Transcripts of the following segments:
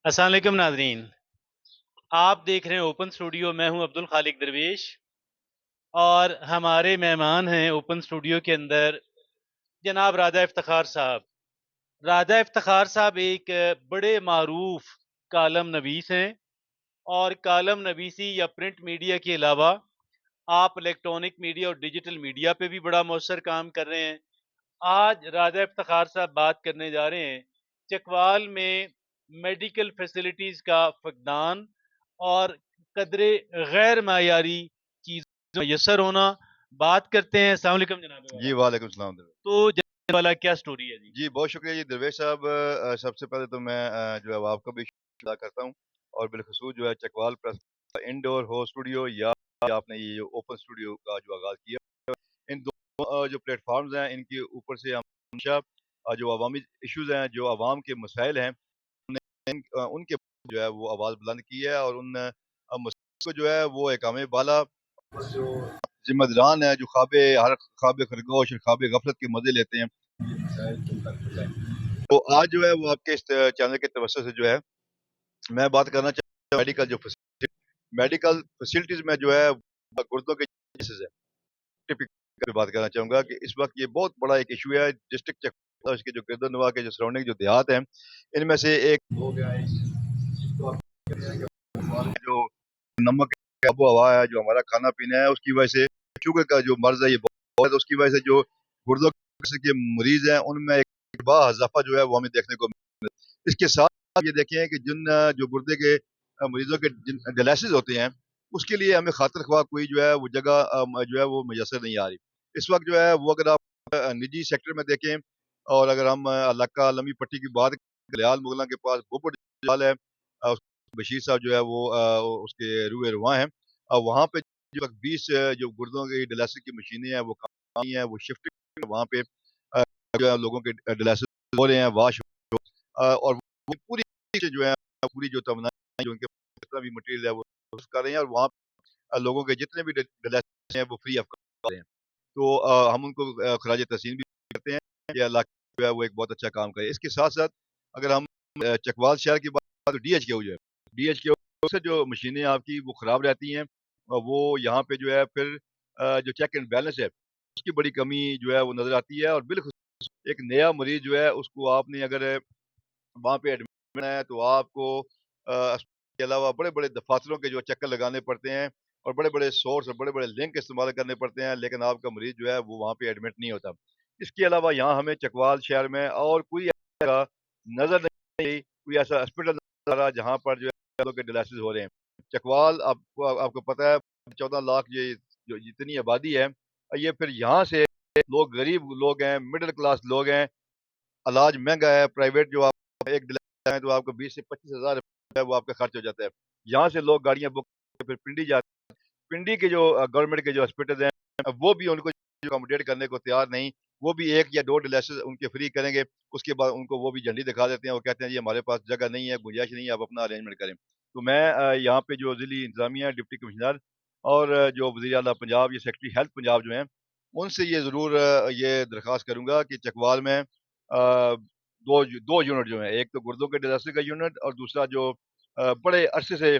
السلام علیکم ناظرین، آپ دیکھ رہے ہیں اوپن اسٹوڈیو۔ میں ہوں عبد الخالق درویش اور ہمارے مہمان ہیں اوپن اسٹوڈیو کے اندر جناب راجہ افتخار صاحب۔ راجہ افتخار صاحب ایک بڑے معروف کالم نویس ہیں، اور کالم نویسی یا پرنٹ میڈیا کے علاوہ آپ الیکٹرانک میڈیا اور ڈیجیٹل میڈیا پہ بھی بڑا مؤثر کام کر رہے ہیں۔ آج راجہ افتخار صاحب بات کرنے جا رہے ہیں چکوال میں میڈیکل فیسلٹیز کا فقدان اور قدر غیر معیاری چیزوں میسر ہونا۔ بات کرتے ہیں۔ السلام علیکم جناب جی والا۔ وعلیکم السلام درویش تو جناب والا کیا سٹوری ہے جی؟ جی بہت شکریہ جی درویش صاحب سب سے پہلے تو میں جو ہے وہ آپ کا بھی شکریہ ادا کرتا ہوں، اور بالخصوص جو ہے چکوال پریس انڈور ہو اسٹوڈیو یا آپ نے یہ اوپن اسٹوڈیو کا جو آغاز کیا، ان دونوں جو پلیٹ فارمز ہیں ان کے اوپر سے ہم ہمیشہ جو عوامی ایشوز ہیں، جو عوام کے مسائل ہیں، ان کے جو ہے وہ آواز بلند کی ہے، اور ان مسائل کو جو ہے وہ اقامے بالا جو ذمہ داران ہیں، جو ہر خواب خرگوش اور خواب غفلت کے مزے لیتے ہیں، تو آج جو ہے وہ آپ کے اس چینل کے توسط سے جو ہے میں بات کرنا چاہتا ہوں میڈیکل فیسلٹیز میں جو ہے گردوں کے کیسز ہے ٹپک بات کرنا چاہوں گا کہ اس وقت یہ بہت بڑا ایک ایشو ہے ڈسٹرکٹ اس کے جو گرد و نواح کے جو سراؤنڈنگ جو دیہات ہیں، ان میں سے ایک ہو گیا ہے جو نمک آب و ہوا ہے، جو ہمارا کھانا پینا ہے، اس کی وجہ سے شوگر کا جو مرض ہے یہ بہت ہے، اس کی وجہ سے جو گردوں کے مریض ہیں ان میں ایک بڑا اضافہ جو ہے وہ ہمیں دیکھنے کو ملتا ہے۔ اس کے ساتھ آپ یہ دیکھیں کہ جن جو گردے کے مریضوں کے جن ڈائلسس ہوتے ہیں، اس کے لیے ہمیں خاطر خواہ کوئی جو ہے وہ جگہ جو ہے وہ میسر نہیں آ رہی اس وقت جو ہے وہ۔ اگر آپ نجی سیکٹر میں دیکھیں، اور اگر ہم علاقہ لمی پٹی کی بات کریں، لیال مغلاں کے پاس بوپٹ جال ہے، بشیر صاحب جو ہے وہ اس کے روئے رواں ہیں، وہاں پہ جو 20 جو گردوں کی ڈائلسس کی مشینیں ہیں وہ کام ہیں، وہ شفٹ وہاں پہ جو ہے لوگوں کے ڈائلسس ہو رہے ہیں، واش اور وہ پوری جو ہے پوری جو توانائی جو ان کے جتنا بھی مٹیریل ہے وہ کر رہے ہیں، اور وہاں لوگوں کے جتنے بھی ڈائلسس ہیں وہ فری آف کر رہے ہیں۔ تو ہم ان کو خراج تحسین بھی کرتے ہیں کہ اللہ جو ہے وہ ایک بہت اچھا کام کرے۔ اس کے ساتھ ساتھ اگر ہم چکوال شہر کی بات تو ڈی ایچ کے جو ہے ڈی ایچ کے سے جو مشینیں آپ کی وہ خراب رہتی ہیں، وہ یہاں پہ جو ہے پھر جو چیک اینڈ بیلنس ہے اس کی بڑی کمی جو ہے وہ نظر آتی ہے، اور بالخصوص ایک نیا مریض جو ہے اس کو آپ نے اگر وہاں پہ ایڈمٹ ہے تو آپ کو اس کے علاوہ بڑے بڑے دفاتروں کے جو چکر لگانے پڑتے ہیں، اور بڑے بڑے سورس اور بڑے بڑے لنک استعمال کرنے پڑتے ہیں، لیکن آپ کا مریض جو ہے وہ وہاں پہ ایڈمٹ نہیں ہوتا۔ اس کے علاوہ یہاں ہمیں چکوال شہر میں اور کوئی ایسا نظر نہیں، کوئی ایسا ہاسپٹل نظر آ رہا جہاں پر جو ہے کے ڈائلسس ہو رہے ہیں۔ چکوال آپ کو پتہ ہے 14 لاکھ یہ جو جتنی آبادی ہے، یہ پھر یہاں سے لوگ غریب لوگ ہیں، مڈل کلاس لوگ ہیں، علاج مہنگا ہے، پرائیویٹ جو آپ ایک ڈائلسس ہے تو آپ کو 20 سے 25 ہزار روپے وہ آپ کا خرچ ہو جاتا ہے۔ یہاں سے لوگ گاڑیاں بک پھر پنڈی جاتے ہیں، پنڈی کے جو گورنمنٹ کے جو ہاسپٹل ہیں وہ بھی ان کو اکوموڈیٹ کرنے کو تیار نہیں، وہ بھی 1 یا 2 ڈائلسس ان کے فری کریں گے، اس کے بعد ان کو وہ بھی جھنڈی دکھا دیتے ہیں، وہ کہتے ہیں جی ہمارے پاس جگہ نہیں ہے، گنجائش نہیں ہے، آپ اپنا ارینجمنٹ کریں۔ تو میں یہاں پہ جو ضلعی انتظامیہ ڈپٹی کمشنر اور جو وزیر اعلیٰ پنجاب یا سیکرٹری ہیلتھ پنجاب جو ہیں ان سے یہ ضرور یہ درخواست کروں گا کہ چکوال میں دو یونٹ جو ہیں، ایک تو گردوں کے ڈائلسس کا یونٹ، اور دوسرا جو بڑے عرصے سے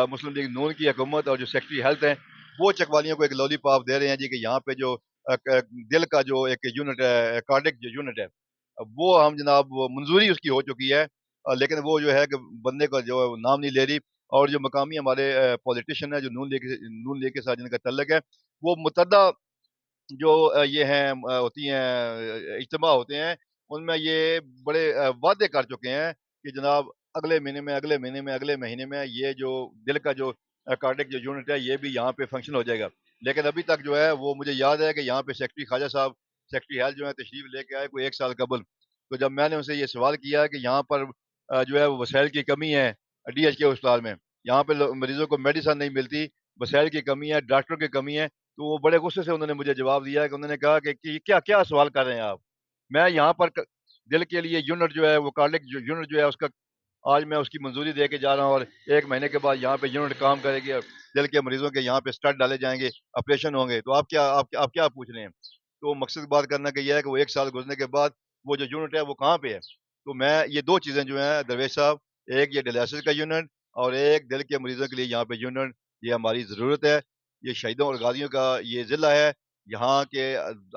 مسلم لیگ نون کی حکومت اور جو سیکرٹری ہیلتھ ہیں وہ چکوالیوں کو ایک لولی پاپ دے رہے ہیں جی کہ یہاں پہ جو دل کا جو ایک یونٹ ہے، کارڈک جو یونٹ ہے، وہ ہم جناب وہ منظوری اس کی ہو چکی ہے، لیکن وہ جو ہے کہ بندے کا جو ہے وہ نام نہیں لے رہی، اور جو مقامی ہمارے پولیٹیشین ہیں جو نون لیگ کے ساتھ جن کا تعلق ہے، وہ متعدد جو یہ ہیں ہوتی ہیں اجتماع ہوتے ہیں، ان میں یہ بڑے وعدے کر چکے ہیں کہ جناب اگلے مہینے میں اگلے مہینے میں اگلے مہینے میں یہ جو دل کا جو کارڈک جو یونٹ ہے یہ بھی یہاں پہ فنکشن ہو جائے گا، لیکن ابھی تک جو ہے وہ مجھے یاد ہے کہ یہاں پہ سیکرٹری خواجہ صاحب سیکرٹری ہیلتھ جو ہے تشریف لے کے آئے کوئی 1 سال قبل، تو جب میں نے ان سے یہ سوال کیا کہ یہاں پر جو ہے وہ وسائل کی کمی ہے ڈی ایچ کے اسپتال میں، یہاں پہ مریضوں کو میڈیسن نہیں ملتی، وسائل کی کمی ہے، ڈاکٹروں کی کمی ہے، تو وہ بڑے غصے سے انہوں نے مجھے جواب دیا کہ انہوں نے کہا کہ کیا کیا سوال کر رہے ہیں آپ، میں یہاں پر دل کے لیے یونٹ جو ہے وہ کارڈک جو یونٹ جو ہے اس کا آج میں اس کی منظوری دے کے جا رہا ہوں، اور 1 مہینے کے بعد یہاں پہ یونٹ کام کرے گی، اور دل کے مریضوں کے یہاں پہ اسٹڈ ڈالے جائیں گے، آپریشن ہوں گے، تو آپ کیا پوچھ رہے ہیں؟ تو مقصد بات کرنا کہ یہ ہے کہ وہ 1 سال گزرنے کے بعد وہ جو یونٹ ہے وہ کہاں پہ ہے؟ تو میں یہ 2 چیزیں جو ہیں درویش صاحب، ایک یہ ڈائلسس کا یونٹ اور ایک دل کے مریضوں کے لیے یہاں پہ یونٹ، یہ ہماری ضرورت ہے۔ یہ شہیدوں اور غازیوں کا یہ ضلع ہے، یہاں کے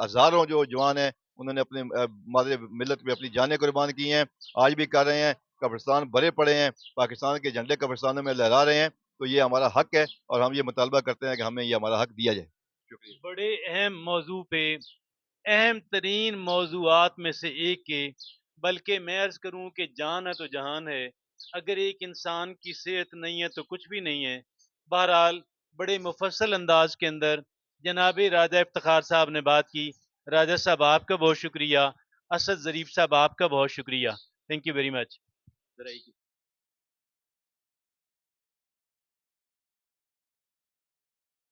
ہزاروں جو جوان ہیں انہوں نے اپنے مادر ملت میں اپنی جانیں قربان کی ہیں، آج بھی کر رہے ہیں، قبرستان بھرے پڑے ہیں، پاکستان کے جھنڈے قبرستانوں میں لہرا رہے ہیں، تو یہ ہمارا حق ہے اور ہم یہ مطالبہ کرتے ہیں کہ ہمیں یہ ہمارا حق دیا جائے۔ شکریہ۔ بڑے اہم موضوع پہ، اہم ترین موضوعات میں سے ایک کے، بلکہ میں عرض کروں کہ جان ہے تو جہان ہے، اگر ایک انسان کی صحت نہیں ہے تو کچھ بھی نہیں ہے۔ بہرحال بڑے مفصل انداز کے اندر جناب راجہ افتخار صاحب نے بات کی۔ راجہ صاحب آپ کا بہت شکریہ، اسد ظریف صاحب آپ کا بہت شکریہ، تھینک یو ویری مچ۔